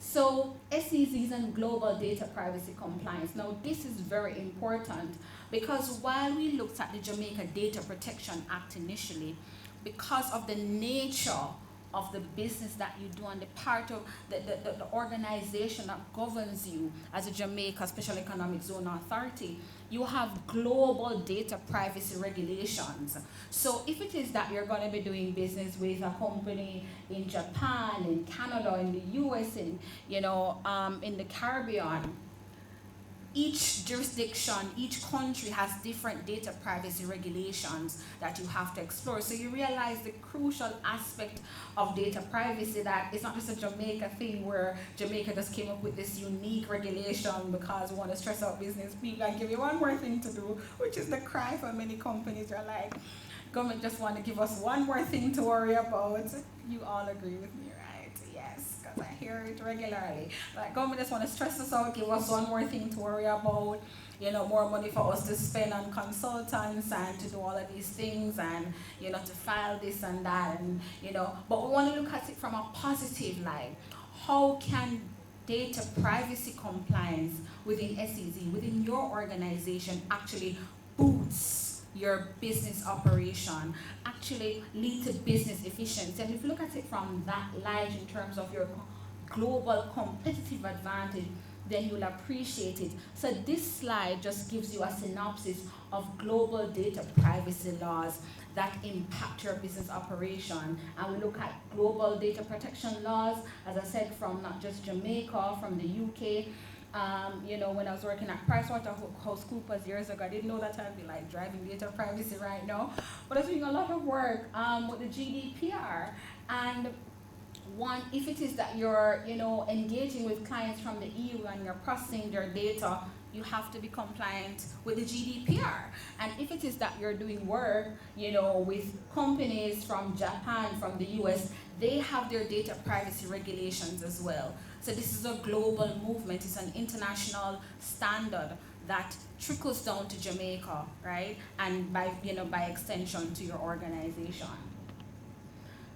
So SEZs and global data privacy compliance. Now this is very important because while we looked at the Jamaica Data Protection Act initially, because of the nature of the business that you do and the part of the organization that governs you as a Jamaica Special Economic Zone Authority, you have global data privacy regulations. So if it is that you're going to be doing business with a company in Japan, in Canada, in the US, in the Caribbean, each jurisdiction, each country has different data privacy regulations that you have to explore. So you realize the crucial aspect of data privacy, that it's not just a Jamaica thing where Jamaica just came up with this unique regulation because we want to stress out business people and give you one more thing to do, which is the cry for many companies. They're like, government just want to give us one more thing to worry about. You all agree with me, right? Yes, because I hear it regularly. Like, government just want to stress us out, give us one more thing to worry about, more money for us to spend on consultants and to do all of these things and, to file this and that, and, but we want to look at it from a positive light. How can data privacy compliance within SEZ, within your organization, actually boosts your business operation, actually lead to business efficiency? And if you look at it from that light in terms of your global competitive advantage, then you'll appreciate it. So this slide just gives you a synopsis of global data privacy laws that impact your business operation. And we look at global data protection laws, as I said, from not just Jamaica, from the UK. When I was working at PricewaterhouseCoopers years ago, I didn't know that I'd be like driving data privacy right now. But I was doing a lot of work with the GDPR. And if it is that you're, engaging with clients from the EU and you're processing their data, you have to be compliant with the GDPR. And if it is that you're doing work, with companies from Japan, from the US, they have their data privacy regulations as well. So this is a global movement. It's an international standard that trickles down to Jamaica, right? And by extension to your organization.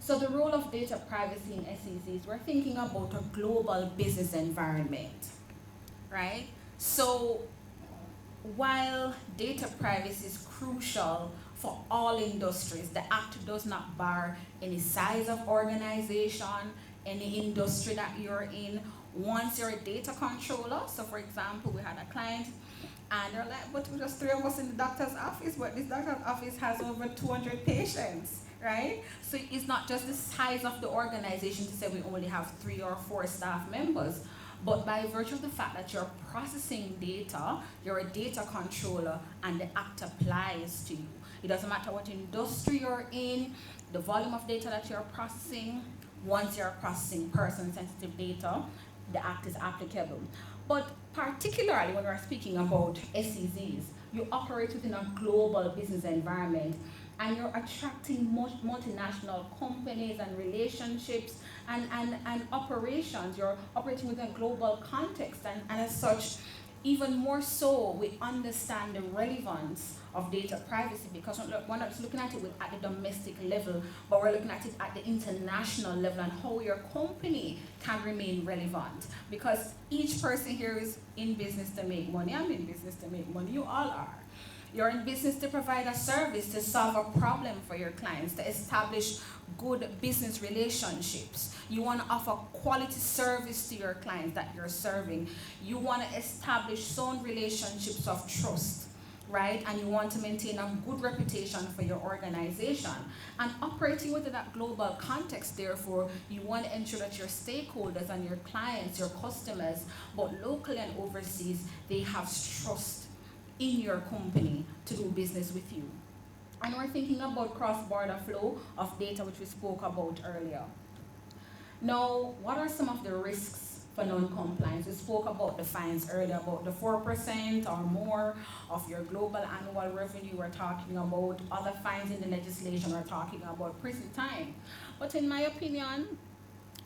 So the role of data privacy in SEZs, we're thinking about a global business environment, right? So while data privacy is crucial for all industries, the Act does not bar any size of organization, any industry that you're in. Once you're a data controller, so for example, we had a client and they're like, but we're just 3 of us in the doctor's office, but this doctor's office has over 200 patients, right? So it's not just the size of the organization to say we only have 3 or 4 staff members, but by virtue of the fact that you're processing data, you're a data controller and the Act applies to you. It doesn't matter what industry you're in, the volume of data that you're processing. Once you're processing person-sensitive data, the Act is applicable. But particularly when we're speaking about SEZs, you operate within a global business environment and you're attracting multinational companies and relationships and operations. You're operating within a global context, and as such, even more so, we understand the relevance of data privacy because we're not just looking at it at the domestic level, but we're looking at it at the international level and how your company can remain relevant. Because each person here is in business to make money. I'm in business to make money. You all are. You're in business to provide a service, to solve a problem for your clients, to establish good business relationships. You want to offer quality service to your clients that you're serving. You want to establish sound relationships of trust, right? And you want to maintain a good reputation for your organization. And operating within that global context, therefore, you want to ensure that your stakeholders and your clients, your customers, both locally and overseas, they have trust in your company to do business with you. And we're thinking about cross-border flow of data, which we spoke about earlier. Now, what are some of the risks for non-compliance? We spoke about the fines earlier, about the 4% or more of your global annual revenue. We're talking about other fines in the legislation. We're talking about prison time. But in my opinion,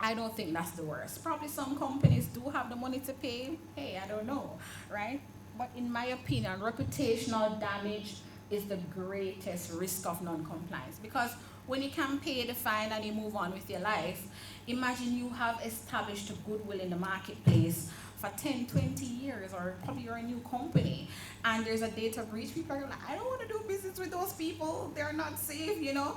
I don't think that's the worst. Probably some companies do have the money to pay. Hey, I don't know, right? But in my opinion, reputational damage is the greatest risk of non-compliance, because When you can pay the fine and you move on with your life, imagine you have established a goodwill in the marketplace for 10, 20 years, or probably you're a new company and there's a data breach. People are like, I don't want to do business with those people. They're not safe, you know.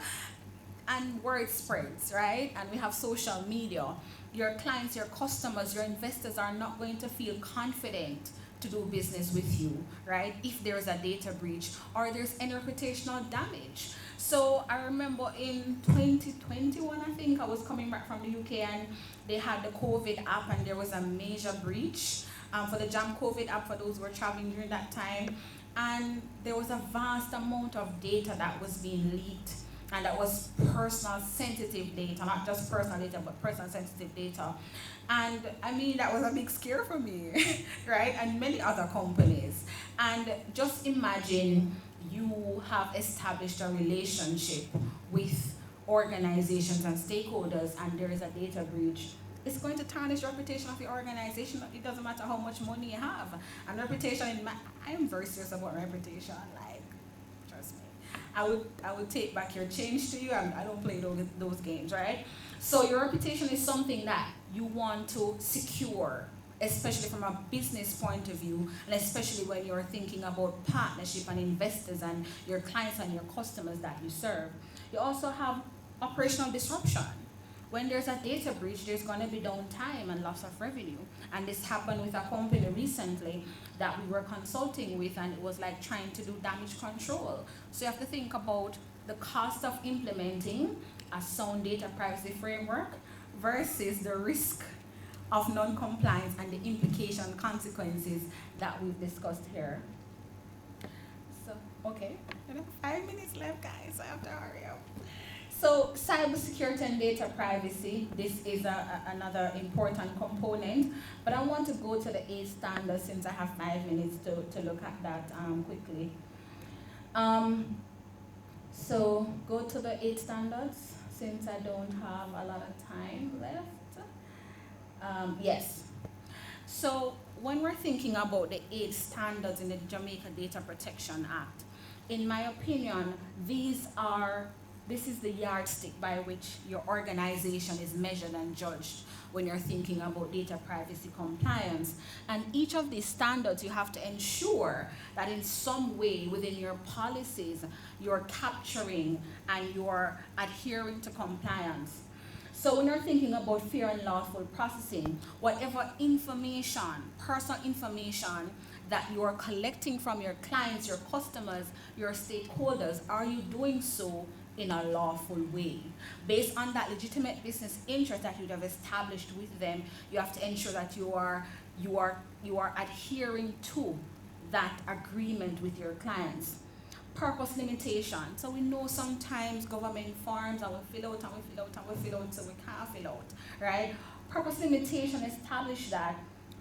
And word spreads, right? And we have social media. Your clients, your customers, your investors are not going to feel confident to do business with you, right? If there's a data breach or there's any reputational damage. So I remember in 2021, I think I was coming back from the UK and they had the COVID app and there was a major breach for the Jam COVID app for those who were traveling during that time. And there was a vast amount of data that was being leaked, and that was personal sensitive data, not just personal data, but personal sensitive data. And I mean, that was a big scare for me, right? And many other companies. And just imagine you have established a relationship with organizations and stakeholders and there is a data breach. It's going to tarnish the reputation of your organization. It doesn't matter how much money you have. And reputation, I am very serious about reputation. Like, trust me. I would take back your change to you. I don't play those games, right? So your reputation is something that you want to secure, especially from a business point of view, and especially when you're thinking about partnership and investors and your clients and your customers that you serve. You also have operational disruption. When there's a data breach, there's going to be downtime and loss of revenue. And this happened with a company recently that we were consulting with, and it was like trying to do damage control. So you have to think about the cost of implementing a sound data privacy framework versus the risk of non-compliance and the implication consequences that we've discussed here. So, okay, 5 minutes left, guys, so I have to hurry up. So, cybersecurity and data privacy, this is another important component, but I want to go to the 8 standards since I have 5 minutes to look at that quickly. So, go to the 8 standards since I don't have a lot of time left. Yes. So when we're thinking about the 8 standards in the Jamaica Data Protection Act, in my opinion, this is the yardstick by which your organization is measured and judged when you're thinking about data privacy compliance. And each of these standards, you have to ensure that in some way within your policies, you're capturing and you're adhering to compliance. So when you're thinking about fair and lawful processing, whatever information, personal information that you're collecting from your clients, your customers, your stakeholders, are you doing so in a lawful way? Based on that legitimate business interest that you have established with them, you have to ensure that you are adhering to that agreement with your clients. Purpose limitation. So we know sometimes government forms and we fill out and we fill out and we fill out, so we can't fill out, right? Purpose limitation establish that,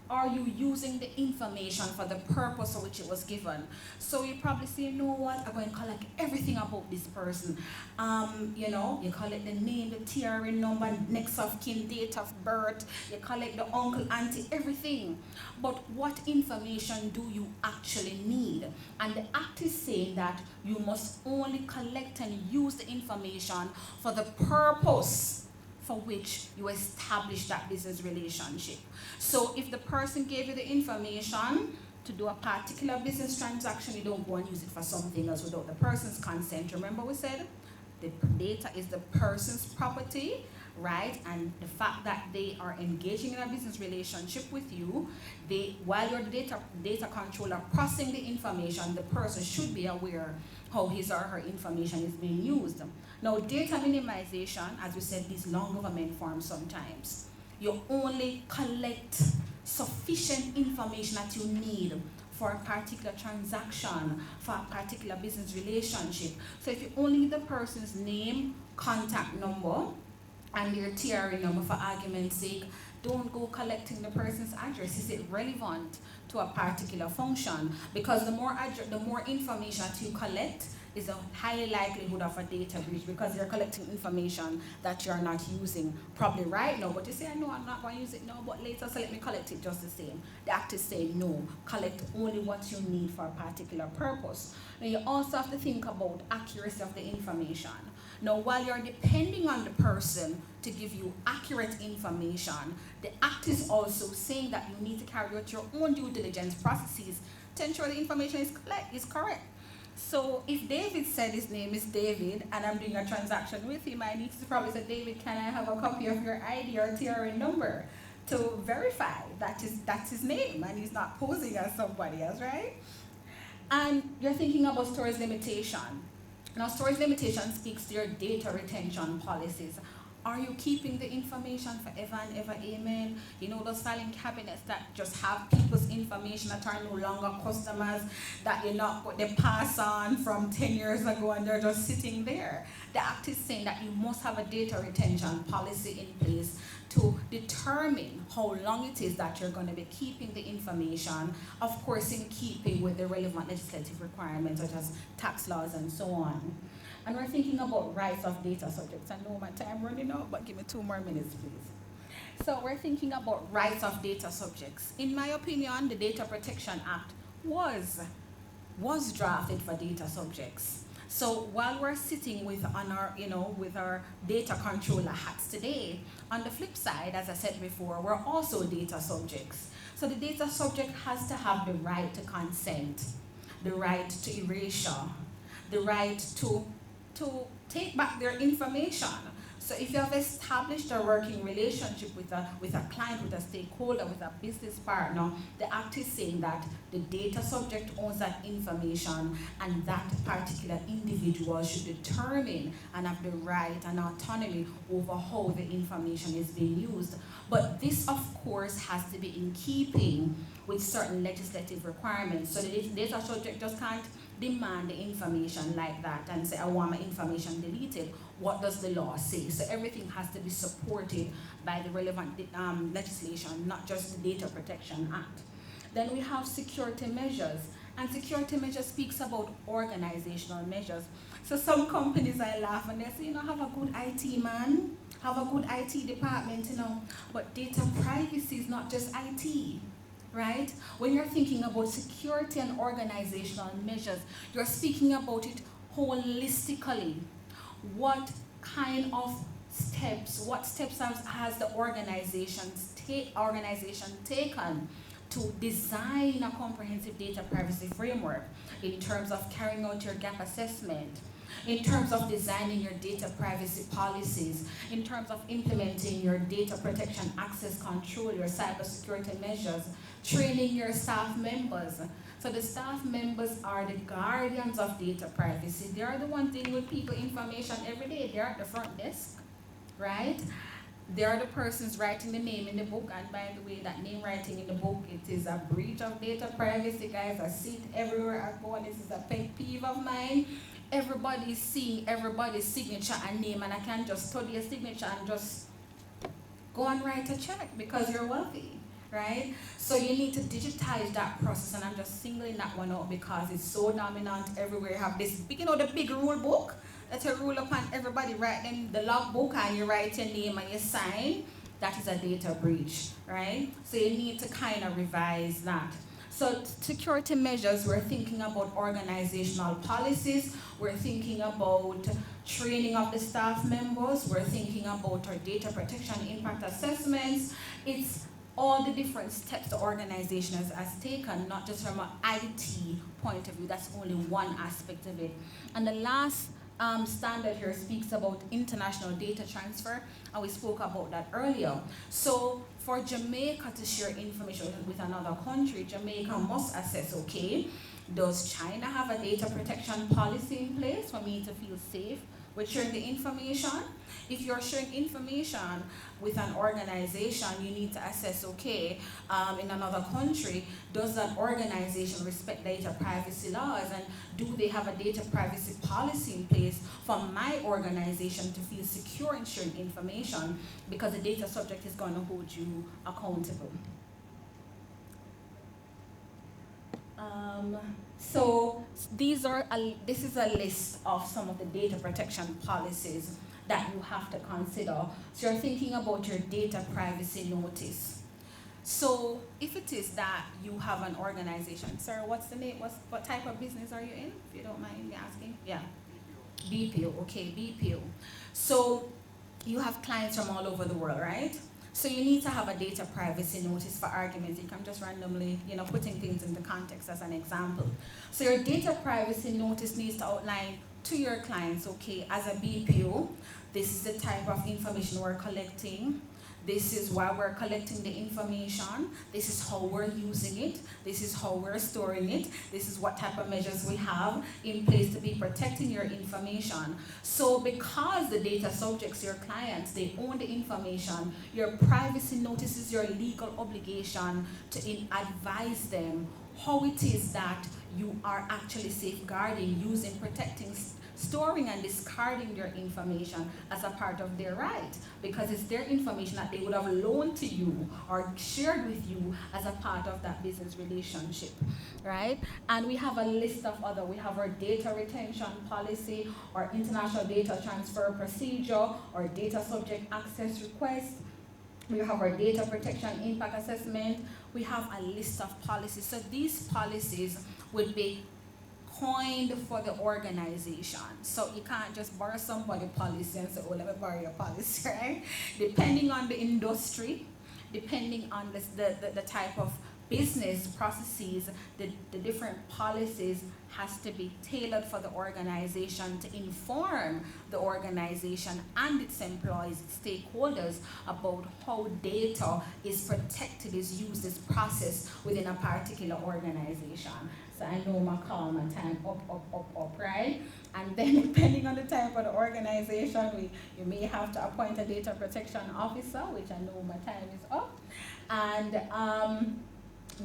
are you using the information for the purpose for which it was given? So you probably say, you know what, I'm going to collect everything about this person. You know, you collect the name, the TRN number, next of kin, date of birth, you collect the uncle, auntie, everything. But what information do you actually need? And the act is saying that you must only collect and use the information for the purpose for which you establish that business relationship. So if the person gave you the information to do a particular business transaction, you don't go and use it for something else without the person's consent. Remember we said the data is the person's property, right? And the fact that they are engaging in a business relationship with you, while you're the data controller processing the information, the person should be aware how his or her information is being used. Now, data minimization, as we said, these long government forms sometimes. You only collect sufficient information that you need for a particular transaction, for a particular business relationship. So if you only need the person's name, contact number, and their TRN number for argument's sake, don't go collecting the person's address. Is it relevant to a particular function? Because the more information that you collect is a high likelihood of a data breach, because you're collecting information that you're not using probably right now. But you say, no, I'm not going to use it now, but later, so let me collect it just the same. The act is saying no, collect only what you need for a particular purpose. Now you also have to think about accuracy of the information. Now, while you're depending on the person to give you accurate information, the Act is also saying that you need to carry out your own due diligence processes to ensure the information is correct. So if David said his name is David and I'm doing a transaction with him, I need to probably say, David, can I have a copy of your ID or TRN number to verify that's his name and he's not posing as somebody else, right? And you're thinking about storage limitation. Now, storage limitation speaks to your data retention policies. Are you keeping the information forever and ever, amen? You know those filing cabinets that just have people's information that are no longer customers, that they pass on from 10 years ago and they're just sitting there. The Act is saying that you must have a data retention policy in place to determine how long it is that you're going to be keeping the information, of course in keeping with the relevant legislative requirements such as tax laws and so on. And we're thinking about rights of data subjects. I know my time running out, but give me 2 more minutes, please. So we're thinking about rights of data subjects. In my opinion, the Data Protection Act was drafted for data subjects. So while we're sitting with our data controller hats today, on the flip side, as I said before, we're also data subjects. So the data subject has to have the right to consent, the right to erasure, the right to take back their information. So if you have established a working relationship with a client, with a stakeholder, with a business partner, the Act is saying that the data subject owns that information and that particular individual should determine and have the right and autonomy over how the information is being used. But this, of course, has to be in keeping with certain legislative requirements. So the data subject just can't demand the information like that and say, I want my information deleted. What does the law say? So everything has to be supported by the relevant legislation, not just the Data Protection Act. Then we have security measures, and security measures speaks about organizational measures. So some companies, I laugh and they say, have a good IT man, have a good IT department, but data privacy is not just IT. Right? When you're thinking about security and organizational measures, you're speaking about it holistically. What kind of steps has the organization taken to design a comprehensive data privacy framework in terms of carrying out your gap assessment, in terms of designing your data privacy policies, in terms of implementing your data protection access control, your cybersecurity measures, training your staff members. So the staff members are the guardians of data privacy. They are the ones dealing with people information every day. They're at the front desk, right? They are the persons writing the name in the book, and by the way, that name writing in the book, it is a breach of data privacy, guys. I see it everywhere I go, and this is a pet peeve of mine. Everybody's seeing everybody's signature and name, and I can't just study a signature and just go and write a check because you're wealthy, right? So you need to digitize that process, and I'm just singling that one out because it's so dominant everywhere. You have this big, the big rule book that you rule upon everybody, write in the log book and you write your name and you sign. That is a data breach, right? So you need to kind of revise that. So security measures, we're thinking about organizational policies, we're thinking about training of the staff members, we're thinking about our data protection impact assessments. It's all the different steps the organization has taken, not just from an IT point of view. That's only one aspect of it. And the last standard here speaks about international data transfer, and we spoke about that earlier. So for Jamaica to share information with another country, Jamaica must assess, okay, does China have a data protection policy in place for me to feel safe with sharing the information? If you're sharing information with an organization, you need to assess, okay, in another country, does that organization respect data privacy laws, and do they have a data privacy policy in place for my organization to feel secure in sharing information, because the data subject is going to hold you accountable. So this is a list of some of the data protection policies that you have to consider. So you're thinking about your data privacy notice. So if it is that you have an organization, sir, what's the name? What type of business are you in, if you don't mind me asking? Yeah. BPO, okay, BPO. So you have clients from all over the world, right? So you need to have a data privacy notice for arguments. I'm just randomly, putting things into context as an example. So your data privacy notice needs to outline to your clients, okay, as a BPO, this is the type of information we're collecting. This is why we're collecting the information. This is how we're using it. This is how we're storing it. This is what type of measures we have in place to be protecting your information. So because the data subjects, your clients, they own the information, your privacy notice is your legal obligation to advise them how it is that you are actually safeguarding, using, protecting, storing and discarding their information as a part of their right, because it's their information that they would have loaned to you or shared with you as a part of that business relationship, right? And we have a list of we have our data retention policy, our international data transfer procedure, our data subject access request. We have our data protection impact assessment. We have a list of policies. So these policies would be coined for the organization. So you can't just borrow somebody's policy and say, oh, let me borrow your policy, right? Depending on the industry, depending on the type of business processes, the different policies has to be tailored for the organization to inform the organization and its employees, its stakeholders about how data is protected, is used, is processed within a particular organization. So I know my call, my time up, right? And then depending on the type of the organization, you may have to appoint a data protection officer, which I know my time is up. And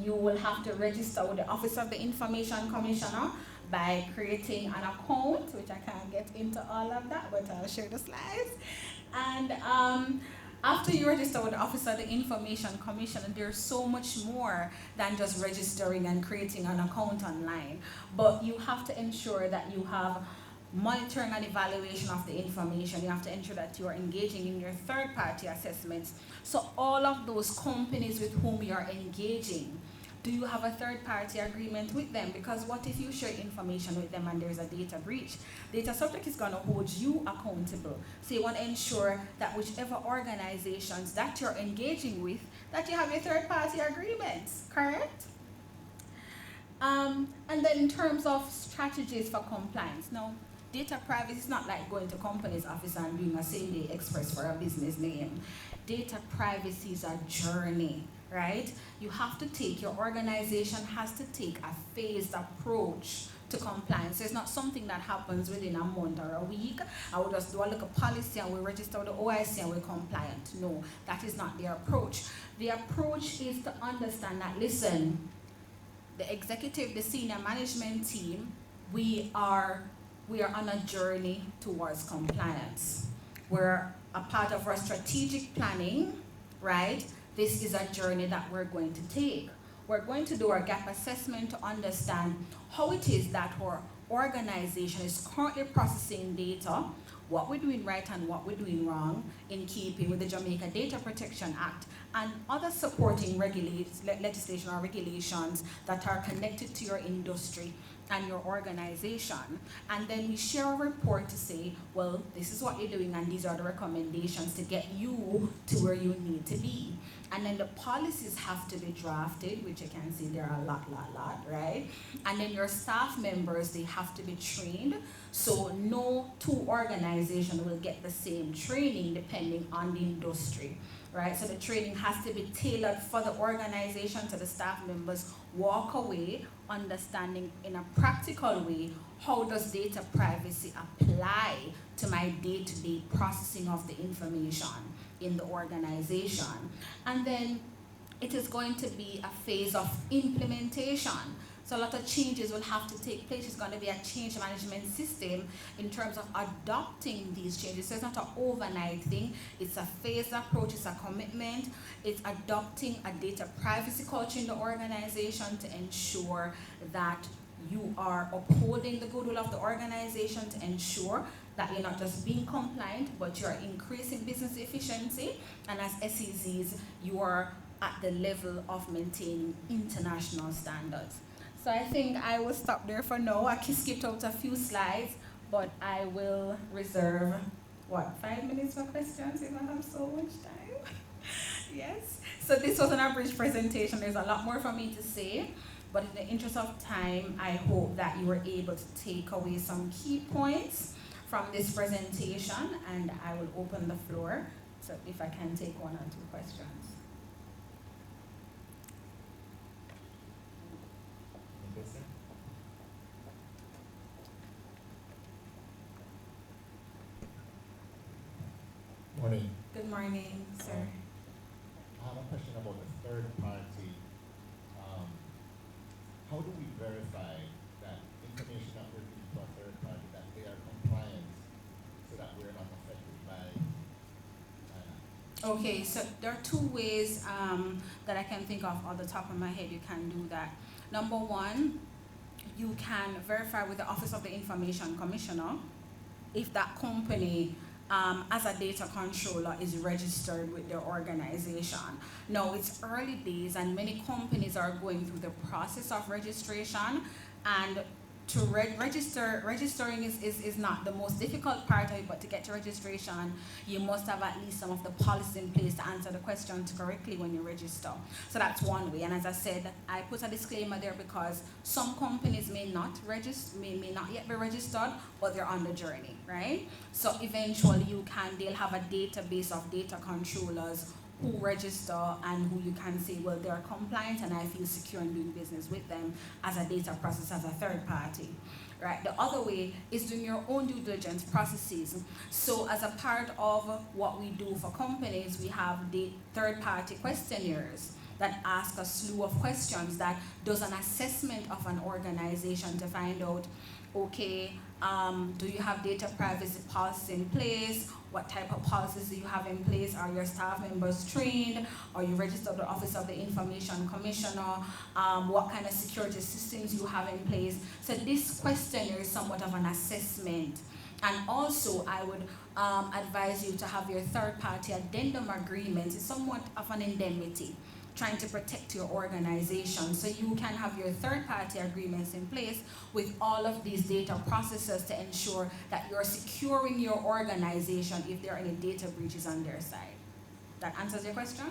you will have to register with the Office of the Information Commissioner by creating an account, which I can't get into all of that, but I'll share the slides. And after you register with the Office of the Information Commissioner, there's so much more than just registering and creating an account online. But you have to ensure that you have monitoring and evaluation of the information. You have to ensure that you are engaging in your third-party assessments. So all of those companies with whom you are engaging, do you have a third-party agreement with them? Because what if you share information with them and there's a data breach? Data subject is going to hold you accountable. So you want to ensure that whichever organizations that you're engaging with, that you have your third-party agreements, correct? And then in terms of strategies for compliance, now, data privacy is not like going to company's office and doing a same-day express for a business name. Data privacy is a journey, right? You have to your organization has to take a phased approach to compliance. So it's not something that happens within a month or a week. I will just do a little policy and we register with the OIC and we're compliant. No, that is not the approach. The approach is to understand that, listen, the executive, the senior management team, we are on a journey towards compliance. We're a part of our strategic planning, right? This is a journey that we're going to take. We're going to do our gap assessment to understand how it is that our organization is currently processing data, what we're doing right and what we're doing wrong in keeping with the Jamaica Data Protection Act and other supporting legislation or regulations that are connected to your industry and your organization. And then we share a report to say, well, this is what you're doing and these are the recommendations to get you to where you need to be. And then the policies have to be drafted, which you can see there are a lot, right? And then your staff members, they have to be trained. So no two organizations will get the same training depending on the industry, right? So the training has to be tailored for the organization, so the staff members walk away understanding in a practical way, how does data privacy apply to my day-to-day processing of the information in the organization. And then it is going to be a phase of implementation. So a lot of changes will have to take place. It's going to be a change management system in terms of adopting these changes. So it's not an overnight thing. It's a phased approach. It's a commitment. It's adopting a data privacy culture in the organization to ensure that you are upholding the goodwill of the organization, to ensure that you're not just being compliant, but you're increasing business efficiency. And as SEZs, you are at the level of maintaining international standards. So I think I will stop there for now. I skipped out a few slides, but I will reserve, 5 minutes for questions if I have so much time? Yes. So this was an abridged presentation. There's a lot more for me to say, but in the interest of time, I hope that you were able to take away some key points from this presentation, and I will open the floor, so if I can take 1 or 2 questions. Morning. Good morning, sir. I have a question about the third party. How do we verify that information that we're giving to a third party, that they are compliant, so that we're not affected by Okay, so there are 2 ways that I can think of off the top of my head you can do that. Number 1, you can verify with the Office of the Information Commissioner if that company as a data controller is registered with their organization. Now, it's early days and many companies are going through the process of registration, and to registering is not the most difficult part of it, but to get to registration, you must have at least some of the policies in place to answer the questions correctly when you register. So that's one way. And as I said, I put a disclaimer there because some companies may not yet be registered, but they're on the journey, right? So eventually they'll have a database of data controllers who register and who you can say, well, they're compliant and I feel secure in doing business with them as a data processor, as a third party, right? The other way is doing your own due diligence processes. So as a part of what we do for companies, we have the third party questionnaires that ask a slew of questions that does an assessment of an organization to find out, okay, do you have data privacy policies in place? What type of policies do you have in place? Are your staff members trained? Are you registered with the Office of the Information Commissioner? What kind of security systems you have in place? So this questionnaire is somewhat of an assessment. And also, I would advise you to have your third-party addendum agreement. It's somewhat of an indemnity, trying to protect your organization. So you can have your third-party agreements in place with all of these data processors to ensure that you're securing your organization if there are any data breaches on their side. That answers your question?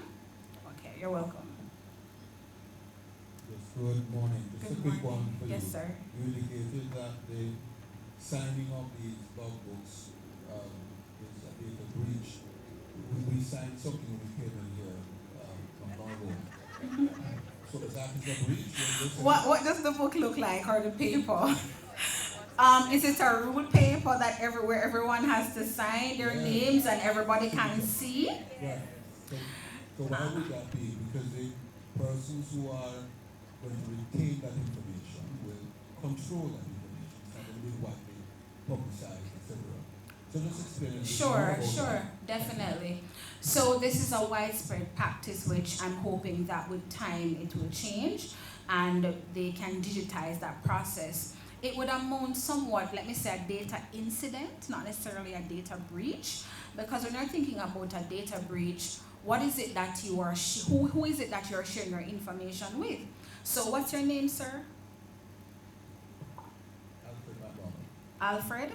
Okay, you're welcome. Yes, good morning. Just a quick one for you. Yes, sir. You indicated that the signing of these logbooks is a data breach. We signed something when we came in here from Norway. So is that a breach? What does the book look like, or the paper? Is it a ruled paper that everyone has to sign their names and everybody can see? Right. So why would that be? Because the persons who are going to retain that information will control that information. It's not going to be widely publicized, etc. So just explain. Sure, definitely. So this is a widespread practice which I'm hoping that with time it will change and they can digitize that process. It would amount somewhat, let me say, a data incident, not necessarily a data breach, because when you're thinking about a data breach, what is it that you are, who is it that you're sharing your information with? So what's your name, sir? Alfred?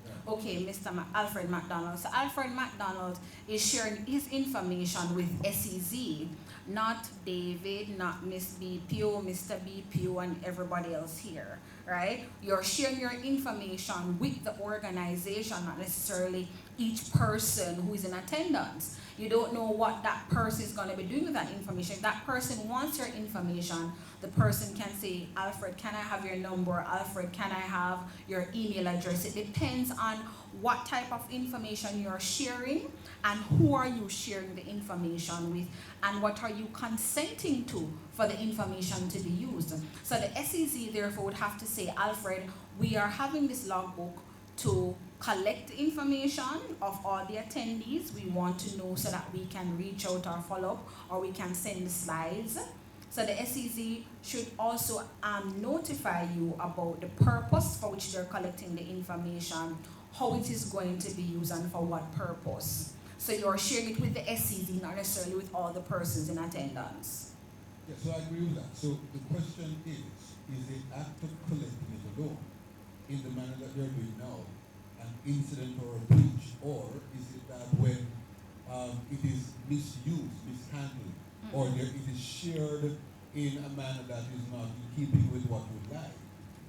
Yeah. Okay, Mr. Alfred McDonald. So Alfred McDonald is sharing his information with SEZ, not David, not Miss BPO, Mr. BPO, and everybody else here, right? You're sharing your information with the organization, not necessarily each person who is in attendance. You don't know what that person is going to be doing with that information. If that person wants your information, the person can say, Alfred, can I have your number? Alfred, can I have your email address? It depends on what type of information you're sharing and who are you sharing the information with and what are you consenting to for the information to be used. So the SEC therefore would have to say, Alfred, we are having this logbook to collect information of all the attendees. We want to know so that we can reach out or follow up, or we can send the slides. So the SEC should also notify you about the purpose for which they're collecting the information, how it is going to be used, and for what purpose. So you're sharing it with the SEC, not necessarily with all the persons in attendance. Yes, so I agree with that. So the question is the act of collecting it alone, in the manner that they're doing now, an incident or a breach, or is it that when it is misused, mishandled, or it is shared in a manner that is not in keeping with what we like,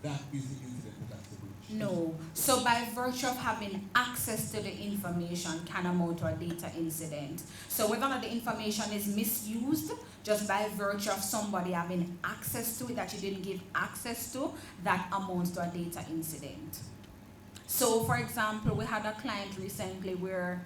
that is the incident that's the breach? No. So by virtue of having access to the information can amount to a data incident. So whether or not the information is misused, just by virtue of somebody having access to it that you didn't give access to, that amounts to a data incident. So for example, we had a client recently where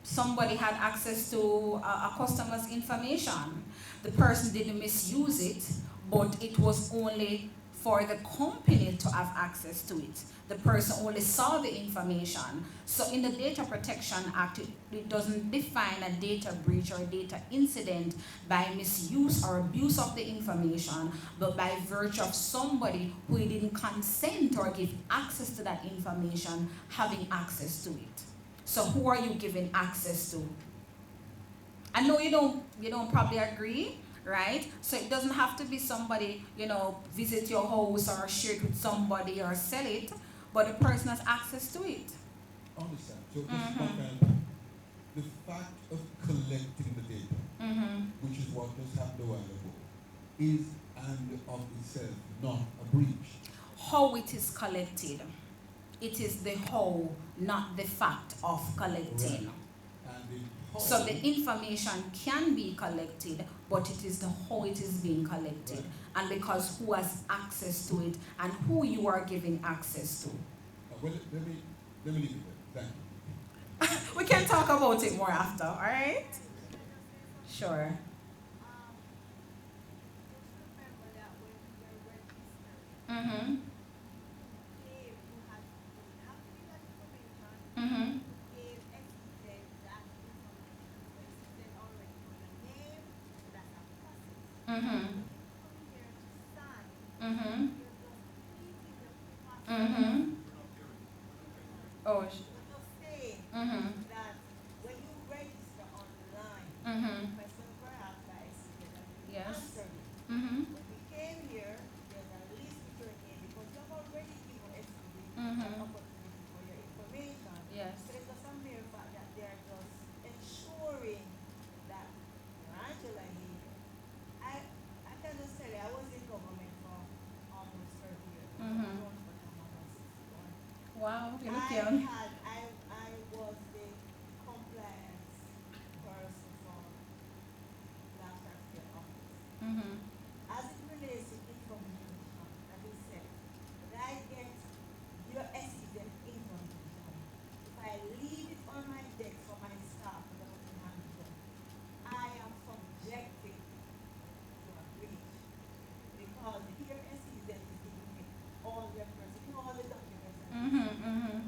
somebody had access to a customer's information. The person didn't misuse it, but it was only for the company to have access to it. The person only saw the information. So in the Data Protection Act, it doesn't define a data breach or a data incident by misuse or abuse of the information, but by virtue of somebody who didn't consent or give access to that information having access to it. So who are you giving access to? I know you don't probably agree, right? So it doesn't have to be somebody, visit your house or share it with somebody or sell it, but the person has access to it. Understand. So the fact of collecting the data, which is what just happened a while ago, is and of itself not a breach. How it is collected. It is the how, not the fact of collecting. Right. So the information can be collected, but it is the how it is being collected. Right. And because who has access to it and who you are giving access to. Well, let me leave it there. Thank you. We can talk about it more after, all right? Sure. Mm-hmm. Mm-hmm. Mm-hmm. Mm-hmm. Mm-hmm. Oh. Mm-hmm. Mm-hmm. Yes. Mm-hmm. Mm-hmm. Yes. Mm-hmm. Wow, you look young. Mm-hmm. Mm-hmm. Mm-hmm.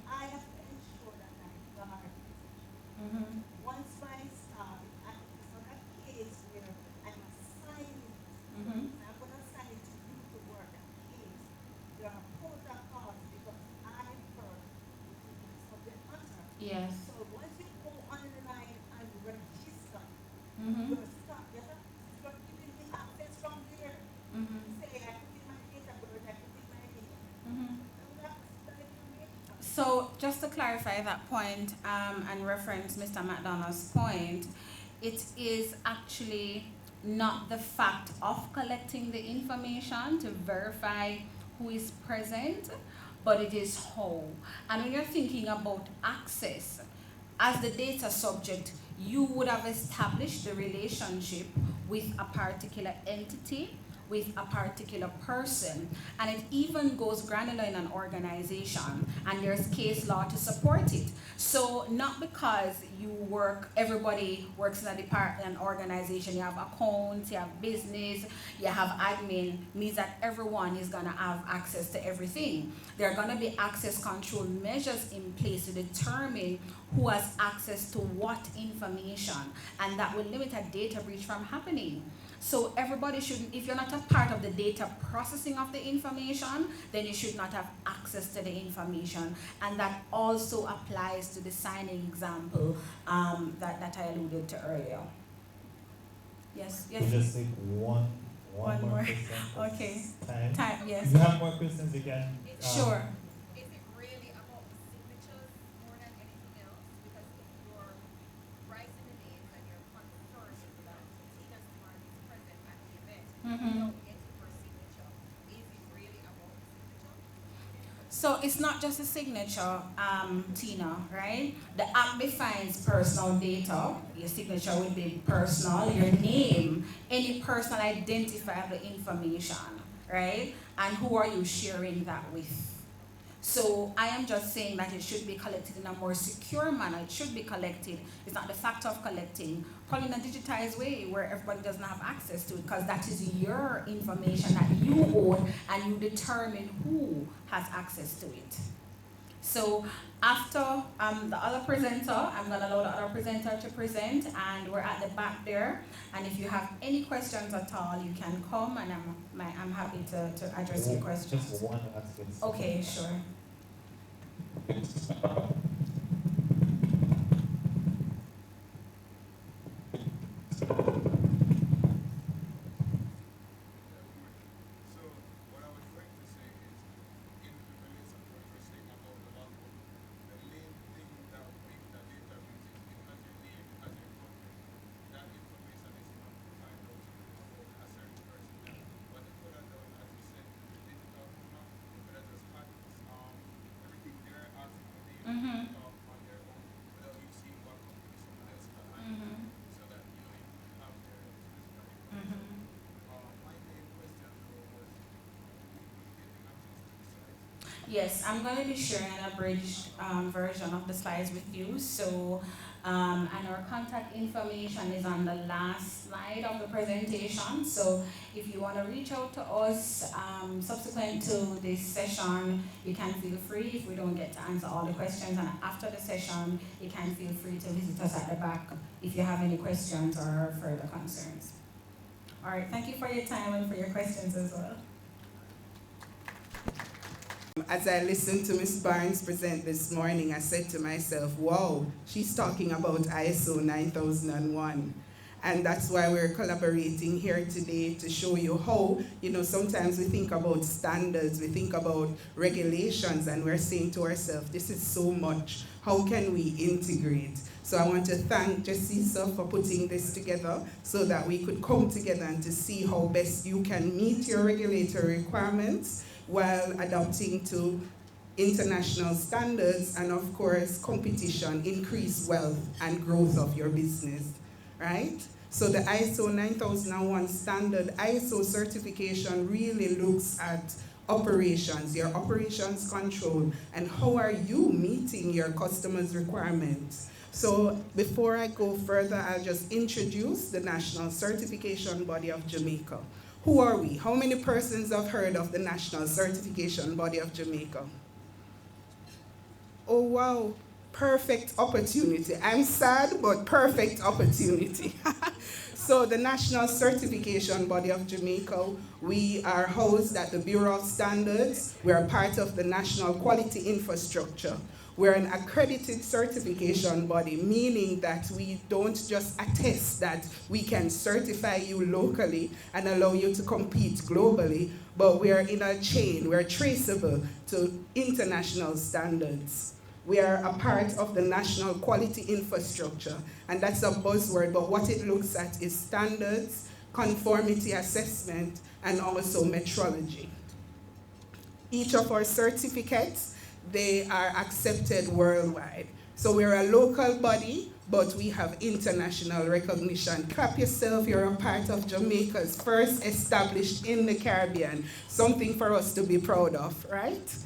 Mm-hmm. Mm-hmm. Yes. Mm-hmm. Mm-hmm. Mm-hmm. So just to clarify that point and reference Mr. McDonough's point, it is actually not the fact of collecting the information to verify who is present, but it is how. And when you're thinking about access, as the data subject, you would have established the relationship with a particular entity, with a particular person, and it even goes granular in an organization, and there's case law to support it. So not because everybody works in a department, an organization, you have accounts, you have business, you have admin, means that everyone is gonna have access to everything. There are gonna be access control measures in place to determine who has access to what information, and that will limit a data breach from happening. So everybody shouldn't, if you're not a part of the data processing of the information, then you should not have access to the information. And that also applies to the signing example that I alluded to earlier. Yes, yes. We'll just take one One more more. question. Okay. Time. Yes. If you have more questions, you can. Sure. Is it really So it's not just a signature, Tina, right? The app defines personal data. Your signature will be personal, your name, any personal identifiable information, right? And who are you sharing that with? So I am just saying that it should be collected in a more secure manner. It should be collected. It's not the fact of collecting, probably in a digitized way where everybody doesn't have access to it, because that is your information that you own and you determine who has access to it. So after the other presenter, I'm going to allow the other presenter to present, and we're at the back there. And if you have any questions at all, you can come, and I'm happy to address your questions. Just one aspect. Okay, sure. Yes, I'm going to be sharing an abridged version of the slides with you. So, and our contact information is on the last slide of the presentation. So, if you want to reach out to us subsequent to this session, you can feel free. If we don't get to answer all the questions, and after the session, you can feel free to visit us at the back if you have any questions or further concerns. All right, thank you for your time and for your questions as well. As I listened to Ms. Barnes present this morning, I said to myself, wow, she's talking about ISO 9001. And that's why we're collaborating here today to show you how, sometimes we think about standards, we think about regulations, and we're saying to ourselves, this is so much. How can we integrate? So I want to thank Jessisa for putting this together so that we could come together and to see how best you can meet your regulatory requirements while adapting to international standards and, of course, competition, increase wealth and growth of your business, right? So the ISO 9001 standard, ISO certification really looks at operations, your operations control, and how are you meeting your customers' requirements. So before I go further, I'll just introduce the National Certification Body of Jamaica. Who are we? How many persons have heard of the National Certification Body of Jamaica? Oh, wow. Perfect opportunity. I'm sad, but perfect opportunity. So the National Certification Body of Jamaica, we are housed at the Bureau of Standards. We are part of the National Quality Infrastructure. We're an accredited certification body, meaning that we don't just attest that we can certify you locally and allow you to compete globally, but we're in a chain, we're traceable to international standards. We are a part of the National Quality Infrastructure, and that's a buzzword, but what it looks at is standards, conformity assessment, and also metrology. Each of our certificates, they are accepted worldwide. So we're a local body, but we have international recognition. Clap yourself, you're a part of Jamaica's first established in the Caribbean. Something for us to be proud of, right?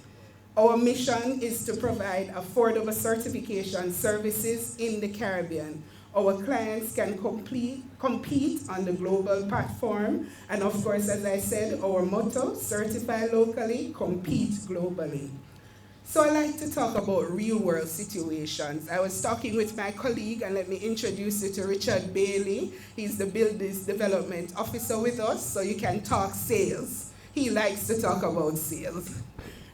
Our mission is to provide affordable certification services in the Caribbean. Our clients can compete on the global platform. And of course, as I said, our motto, certify locally, compete globally. So I like to talk about real-world situations. I was talking with my colleague, and let me introduce you to Richard Bailey. He's the Business Development Officer with us, so you can talk sales. He likes to talk about sales,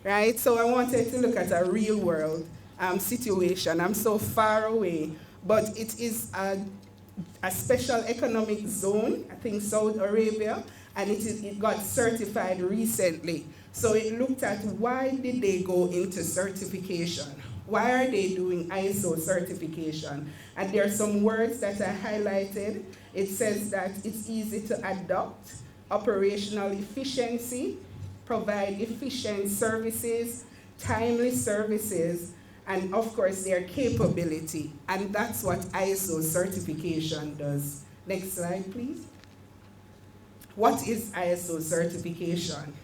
right? So I wanted to look at a real-world situation. I'm so far away, but it is a special economic zone, I think Saudi Arabia, and it got certified recently. So it looked at why did they go into certification? Why are they doing ISO certification? And there are some words that I highlighted. It says that it's easy to adopt, operational efficiency, provide efficient services, timely services, and of course their capability. And that's what ISO certification does. Next slide, please. What is ISO certification?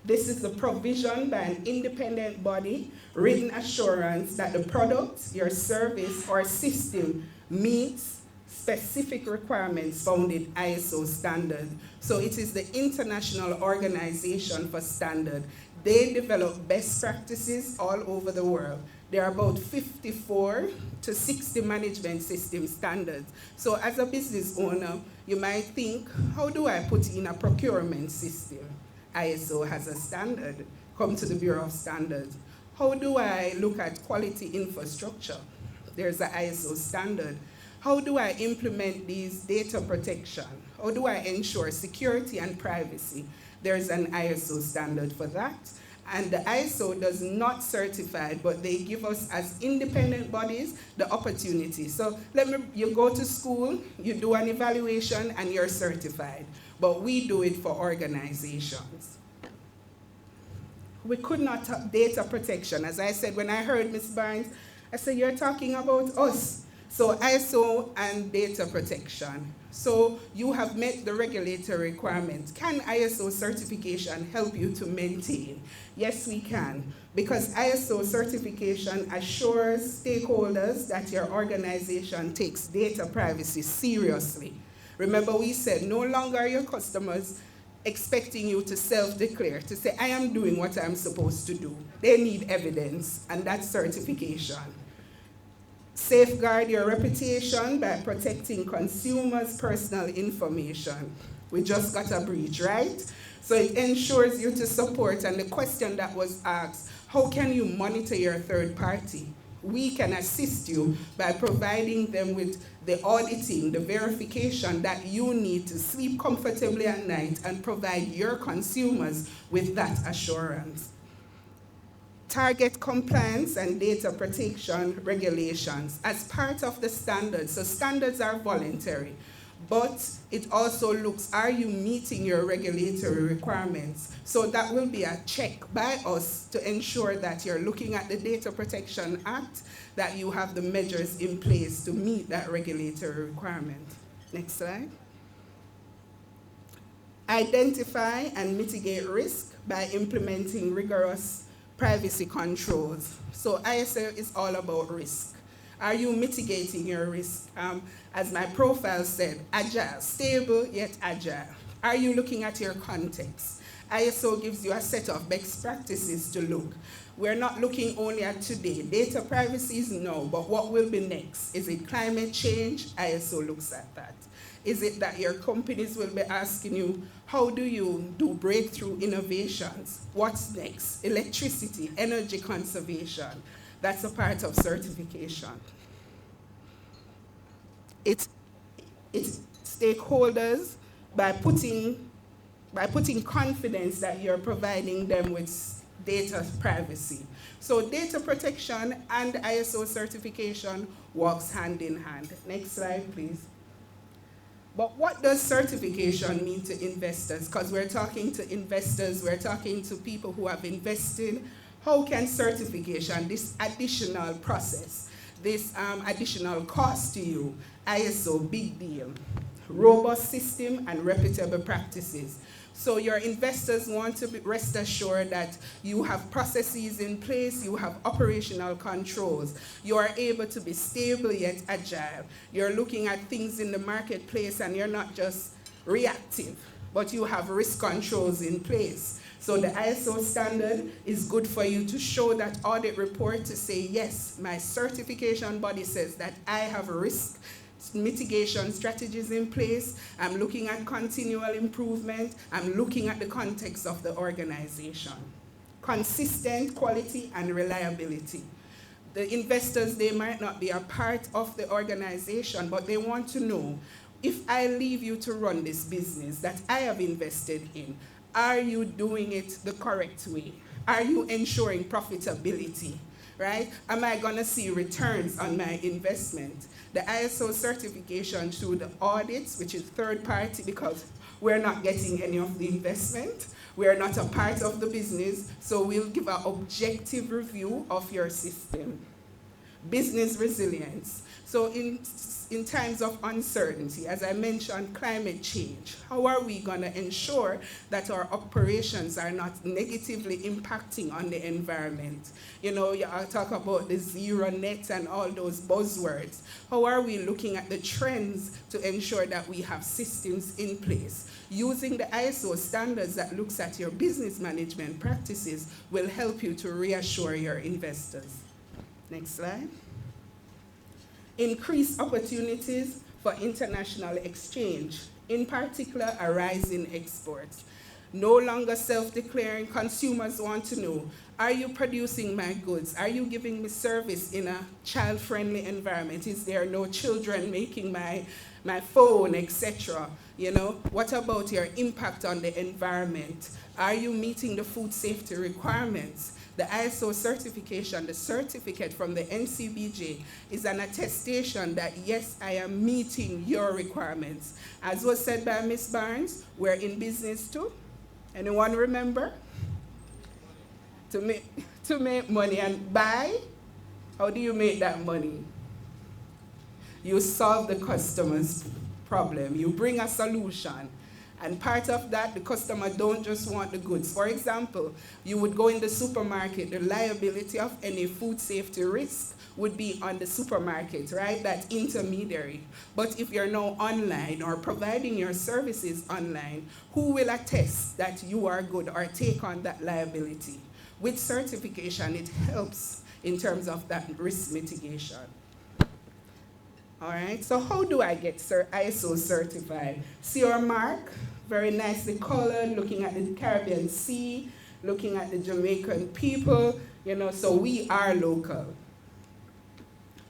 This is the provision by an independent body, written assurance that the product, your service, or system meets specific requirements found in ISO standard. So it is the International Organization for Standard. They develop best practices all over the world. There are about 54 to 60 management system standards. So as a business owner, you might think, how do I put in a procurement system? ISO has a standard. Come to the Bureau of Standards. How do I look at quality infrastructure? There's an ISO standard. How do I implement these data protection? How do I ensure security and privacy? There's an ISO standard for that. And the ISO does not certify, but they give us as independent bodies the opportunity. So you go to school, you do an evaluation, and you're certified. But we do it for organizations. We could not talk data protection. As I said, when I heard Ms. Barnes, I said, you're talking about us. So ISO and data protection. So you have met the regulatory requirements. Can ISO certification help you to maintain? Yes, we can. Because ISO certification assures stakeholders that your organization takes data privacy seriously. Remember we said no longer are your customers expecting you to self-declare, to say, I am doing what I'm supposed to do. They need evidence, and that's certification. Safeguard your reputation by protecting consumers' personal information. We just got a breach, right? So it ensures you to support, and the question that was asked, how can you monitor your third party? We can assist you by providing them with the auditing, the verification that you need to sleep comfortably at night and provide your consumers with that assurance. Target compliance and data protection regulations as part of the standards. So standards are voluntary, but it also looks, are you meeting your regulatory requirements? So that will be a check by us to ensure that you're looking at the Data Protection Act, that you have the measures in place to meet that regulatory requirement. Next slide. Identify and mitigate risk by implementing rigorous privacy controls. So ISO is all about risk. Are you mitigating your risk? As my profile said, agile, stable yet agile. Are you looking at your context? ISO gives you a set of best practices to look. We're not looking only at today. Data privacy is no, but what will be next? Is it climate change? ISO looks at that. Is it that your companies will be asking you, how do you do breakthrough innovations? What's next? Electricity, energy conservation. That's a part of certification. It's stakeholders by putting confidence that you're providing them with data privacy. So data protection and ISO certification works hand in hand. Next slide, please. But what does certification mean to investors? Because we're talking to investors, we're talking to people who have invested. How can certification, this additional process, this additional cost to you, ISO, big deal, robust system and reputable practices. So your investors want to rest assured that you have processes in place, you have operational controls, you are able to be stable yet agile. You're looking at things in the marketplace and you're not just reactive, but you have risk controls in place. So the ISO standard is good for you to show that audit report to say, yes, my certification body says that I have risk mitigation strategies in place. I'm looking at continual improvement. I'm looking at the context of the organization. Consistent quality and reliability. The investors, they might not be a part of the organization, but they want to know, if I leave you to run this business that I have invested in, are you doing it the correct way? Are you ensuring profitability? Right? Am I going to see returns on my investment? The ISO certification through the audits, which is third party, because we're not getting any of the investment, we are not a part of the business, so we'll give an objective review of your system. Business resilience. So in times of uncertainty, as I mentioned, climate change, how are we going to ensure that our operations are not negatively impacting on the environment? You know, I talk about the zero net and all those buzzwords. How are we looking at the trends to ensure that we have systems in place? Using the ISO standards that looks at your business management practices will help you to reassure your investors. Next slide. Increased opportunities for international exchange, in particular a rise in exports. No longer self-declaring, consumers want to know, are you producing my goods? Are you giving me service in a child-friendly environment? Is there no children making my phone, etc.? You know, what about your impact on the environment? Are you meeting the food safety requirements? The ISO certification, the certificate from the NCBJ, is an attestation that, yes, I am meeting your requirements. As was said by Ms. Barnes, we're in business too. Anyone remember? To make money and buy. How do you make that money? You solve the customer's problem. You bring a solution. And part of that, the customer don't just want the goods. For example, you would go in the supermarket, the liability of any food safety risk would be on the supermarket, right? That intermediary. But if you're now online or providing your services online, who will attest that you are good or take on that liability? With certification, it helps in terms of that risk mitigation. All right, so how do I get ISO certified? See our mark, very nicely colored, looking at the Caribbean Sea, looking at the Jamaican people, you know, so we are local.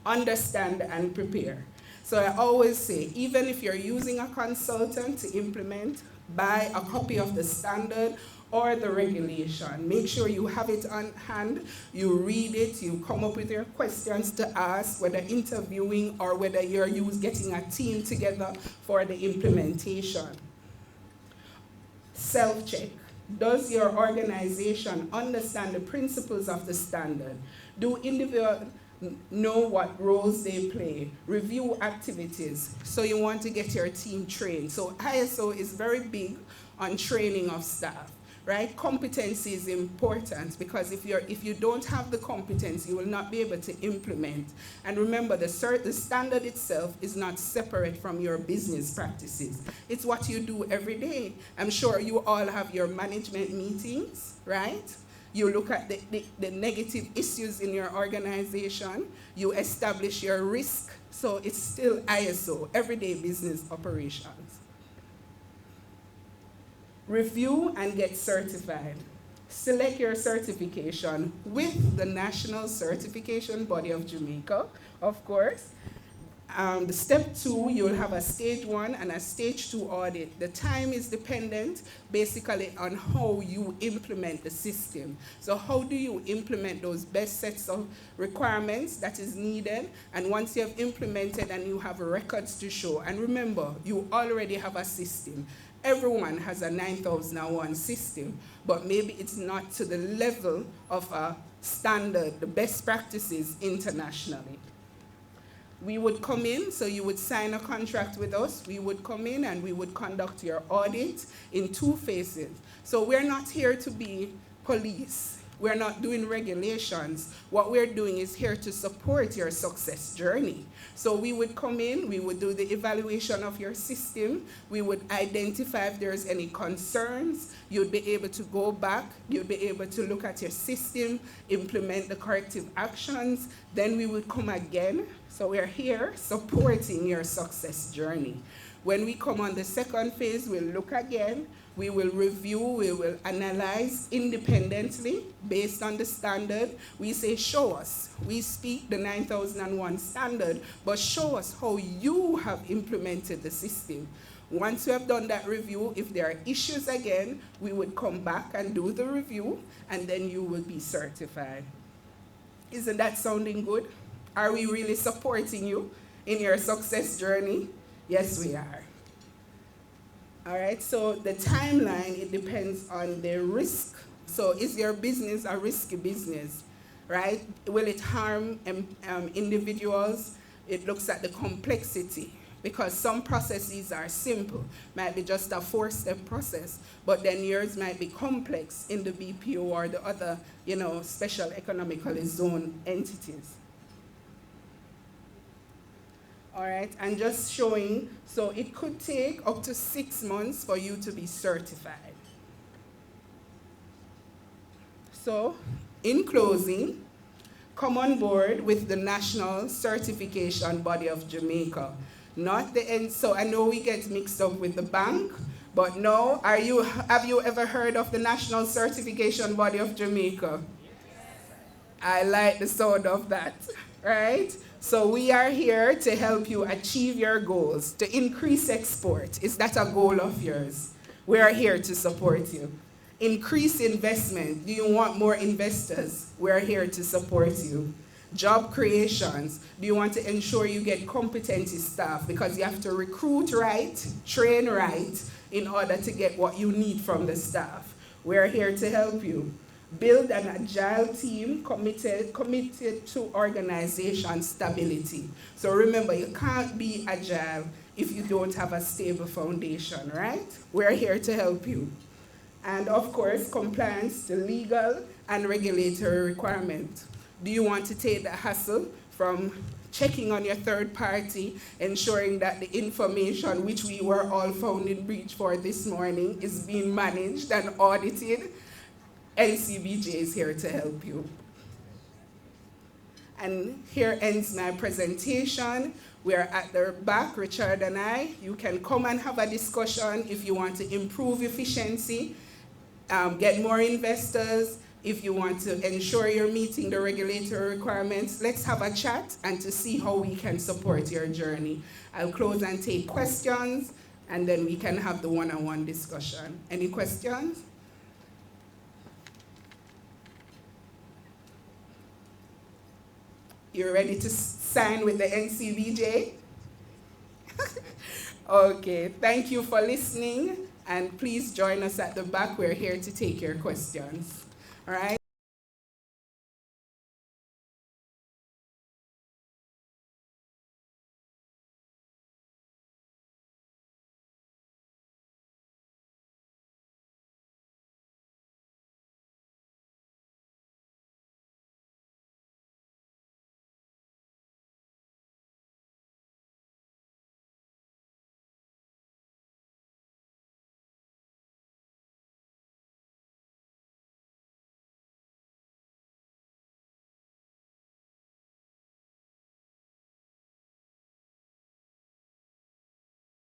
Understand and prepare. So I always say, even if you're using a consultant to implement, buy a copy of the standard or the regulation. Make sure you have it on hand, you read it, you come up with your questions to ask, whether interviewing or whether you're getting a team together for the implementation. Self-check. Does your organization understand the principles of the standard? Do individuals know what roles they play? Review activities. So you want to get your team trained. So ISO is very big on training of staff. Right? Competency is important because if you don't have the competence, you will not be able to implement. And remember, the standard itself is not separate from your business practices. It's what you do every day. I'm sure you all have your management meetings, right? You look at the negative issues in your organization. You establish your risk. So it's still ISO, everyday business operations. Review and get certified. Select your certification with the National Certification Body of Jamaica, of course. The step 2, you'll have a stage 1 and a stage 2 audit. The time is dependent basically on how you implement the system. So how do you implement those best sets of requirements that is needed? And once you have implemented and you have records to show, and remember, you already have a system. Everyone has a 9001 system, but maybe it's not to the level of a standard, the best practices internationally. We would come in, so you would sign a contract with us. We would come in and we would conduct your audit in 2 phases. So we're not here to be police. We're not doing regulations. What we're doing is here to support your success journey. So we would come in, we would do the evaluation of your system, we would identify if there's any concerns, you'd be able to go back, you'd be able to look at your system, implement the corrective actions, then we would come again. So we're here supporting your success journey. When we come on the second phase, we'll look again, we will review, we will analyze independently based on the standard. We say, show us. We speak the 9001 standard, but show us how you have implemented the system. Once we have done that review, if there are issues again, we would come back and do the review, and then you will be certified. Isn't that sounding good? Are we really supporting you in your success journey? Yes, we are. All right, so the timeline, it depends on the risk. So is your business a risky business, right? Will it harm individuals? It looks at the complexity, because some processes are simple, might be just a 4-step process, but then yours might be complex in the BPO or the other, special economically zoned entities. All right, and just showing, so it could take up to 6 months for you to be certified. So, in closing, come on board with the National Certification Body of Jamaica. Not the end, so I know we get mixed up with the bank, but no, have you ever heard of the National Certification Body of Jamaica? I like the sound of that, right? So we are here to help you achieve your goals, to increase export. Is that a goal of yours? We are here to support you. Increase investment. Do you want more investors? We are here to support you. Job creations. Do you want to ensure you get competent staff? Because you have to recruit right, train right, in order to get what you need from the staff. We are here to help you. Build an agile team committed to organization stability. So remember, you can't be agile if you don't have a stable foundation, right? We're here to help you. And of course, compliance to legal and regulatory requirements. Do you want to take the hassle from checking on your third party, ensuring that the information which we were all found in breach for this morning is being managed and audited? NCBJ is here to help you. And here ends my presentation. We are at the back, Richard and I. You can come and have a discussion if you want to improve efficiency, get more investors, if you want to ensure you're meeting the regulatory requirements. Let's have a chat and to see how we can support your journey. I'll close and take questions, and then we can have the one-on-one discussion. Any questions? You're ready to sign with the NCBJ? Okay, thank you for listening, and please join us at the back. We're here to take your questions. All right?